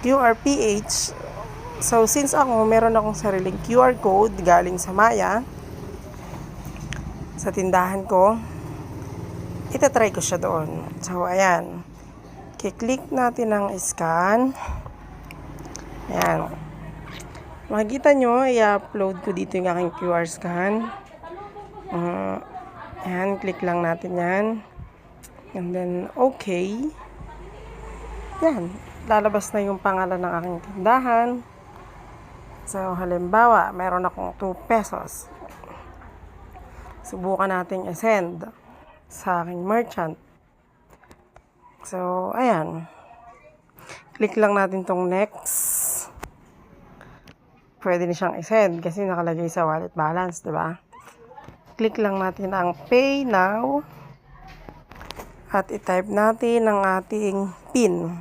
QRPH. So, since ako, meron akong sariling QR code galing sa Maya, sa tindahan ko, itatry ko siya doon. So, ayan. Kiklik natin ang scan. Ayan. Makikita nyo, i-upload ko dito yung aking QR scan. Ayan, click lang natin yan. And then, okay. Yan. Lalabas na yung pangalan ng aking tindahan. So, halimbawa, meron akong 2 pesos. Subukan natin i-send sa aking merchant. So, ayan. Click lang natin tong next. Pwede na siyang i-send kasi nakalagay sa wallet balance, diba? Click lang natin ang Pay Now. At i-type natin ang ating PIN.